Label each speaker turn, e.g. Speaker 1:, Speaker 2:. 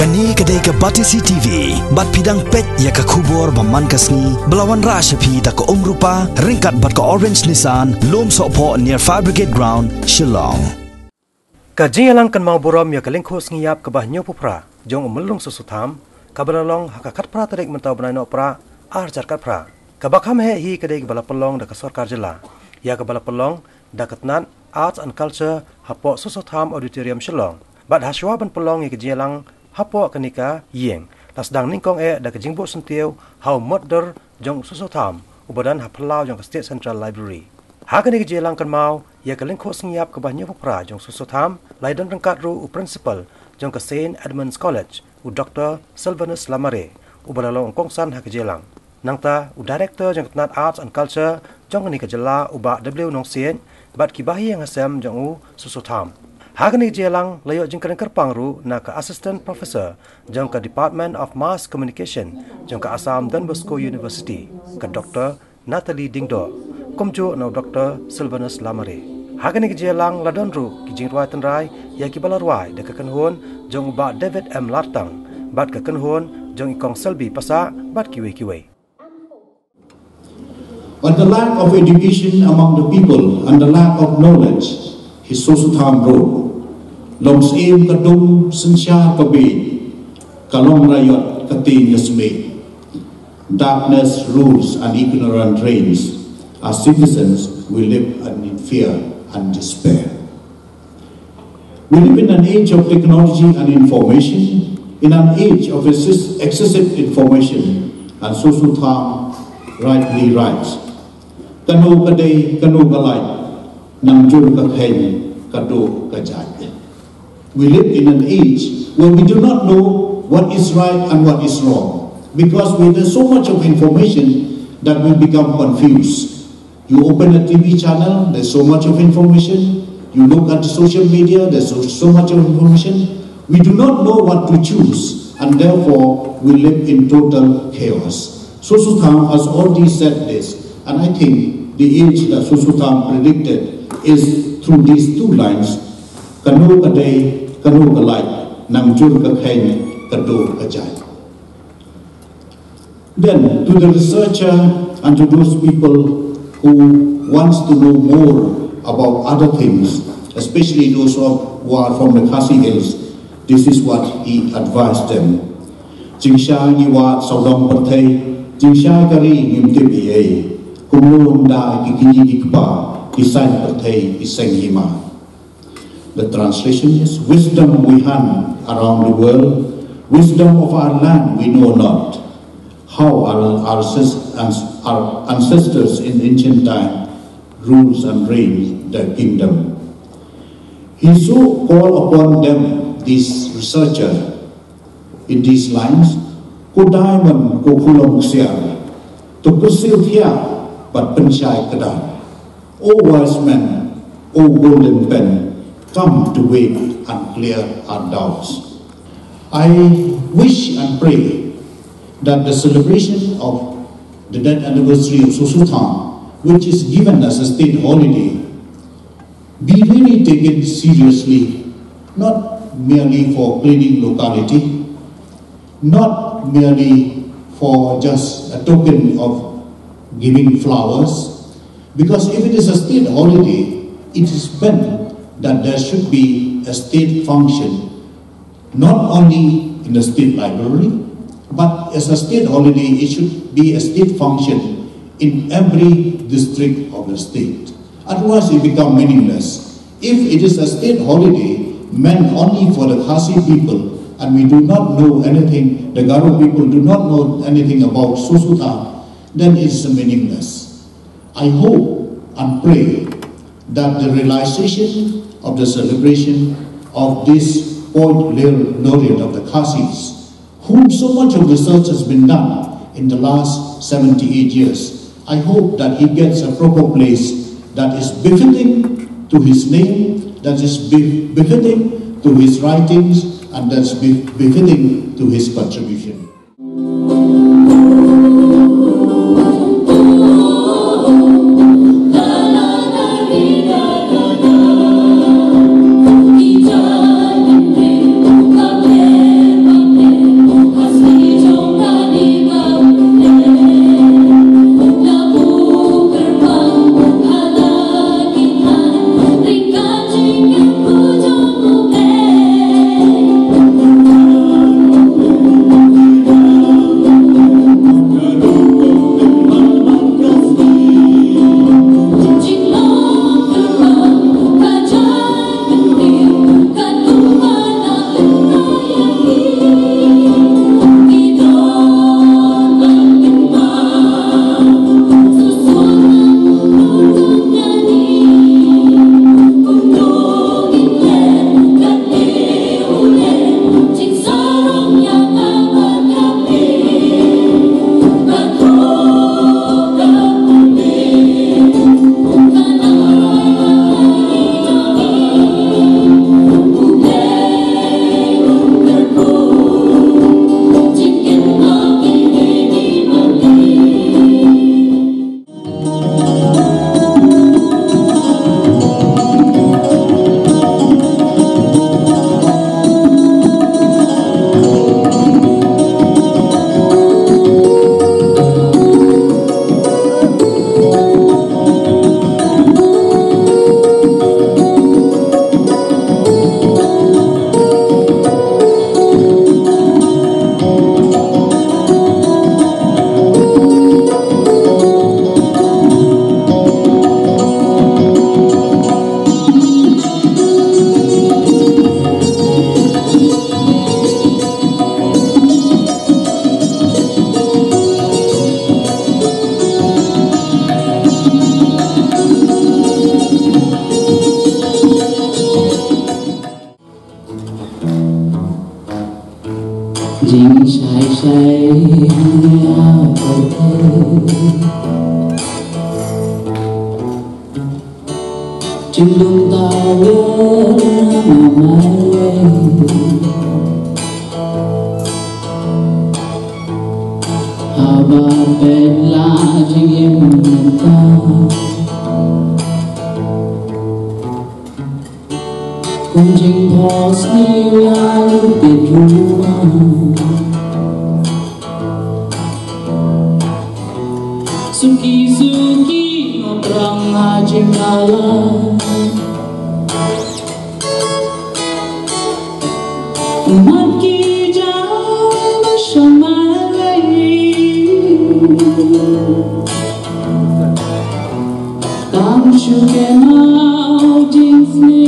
Speaker 1: Kani kadai ka Batisi TV, bat pidang pet ya ka kubor baman kasni, belawan rashapi da ka umrupa, ringkat bat ka Orange Nissan, lom sopo near Fire Brigade Ground, Shillong.
Speaker 2: Kajialang kan mau borom ya kalingkos ngiyap ka bahnyo pupra, jong umelung susutam, kabalalong hakakat pra tarik mentau benai no pra, arjar kat pra. Kabakam he hi kadai ka balapelong da ka Sarkar Jila, ya ka balapelong da katnan Arts and Culture hapo susutam auditorium Shillong. Bat haswa ban pelong ya kajialang hapo kanika yeng tasdang ningkong da kajingbo sentiau how modder jong susotam ubadan hapalau jong State Central Library hakani kejelang kan mau ya kalingko singiap ke banyak popra jong susotam laidan rengkat ru principal jong ke Saint Edmunds College u Dr. Sylvanus Lamare ubalalong kongsan hakejelang nangta u director jong ketnat Arts and Culture jong kanika jela uba W nong sien bat kibahi yang asem jong u susotam Hagani jelang layo jengkaren kerpang ru na ka assistant professor jong ka Department of Mass Communication jong ka Assam Don Bosco University ka Dr. Natalie Dingdo komjo na Dr. Sylvanus Lamare hagani jelang ladon ru ki jingruai tenrai ya ki balarwai de ka kanhon jong ba David M Lartang bat ka kanhon jong ikong Selby pasa bat kiwe.
Speaker 3: But the lack of education among the people and the lack of knowledge his Susutam road. Longs aim kadung sensya kabe, kalong rayot katin yasme. Darkness rules and ignorant reigns. Our citizens will live in fear and despair. We live in an age of technology and information, in an age of excessive information, and Susutam rightly writes. Kanu kadai, kanu galai. Nangjul kakhen kado kajat. We live in an age where we do not know what is right and what is wrong because there's so much of information that we become confused. You open a TV channel, there's so much of information. You look at social media, there's so much of information. We do not know what to choose and therefore we live in total chaos. Susutam has already said this, and I think the age that Susutam predicted is through these two lines, kanu kadai, kanu galai, nangjur kakhen, kado kajai. Then, to the researcher and to those people who wants to know more about other things, especially those who are from the Khasi Hills, this is what he advised them. Jingsha niwa saudong pertei, jingsha kari ngimte biye, kumulong da kikini ikba, The translation is, wisdom we hunt around the world, wisdom of our land we know not, how our ancestors in ancient time rules and reign their kingdom. He so called upon them, this researcher, in these lines, Ko diamond ko kulong siya, to kusil hiya, but pensyai kedan. O wise men, O golden pen, come to wake and clear our doubts. I wish and pray that the celebration of the death anniversary of Susutam, which is given as a state holiday, be really taken seriously, not merely for cleaning locality, not merely for just a token of giving flowers, because if it is a state holiday, it is meant that there should be a state function, not only in the state library, but as a state holiday, it should be a state function in every district of the state. Otherwise, it becomes meaningless. If it is a state holiday meant only for the Khasi people, and we do not know anything, the Garo people do not know anything about Susutam, then it is meaningless. I hope and pray that the realization of the celebration of this poet laureate of the Khasis, whom so much of research has been done in the last 78 years, I hope that he gets a proper place that is befitting to his name, that is befitting to his writings, and that's befitting to his contribution.
Speaker 4: Dinh say say áo cầu thế trên đường tàu lớn mà lên hà ba bên lá trên em miền ta cùng trình phò siêu ai biệt ru Suki suki ngobrang aja kalah umat kijang sama tam shuke mau jeans ni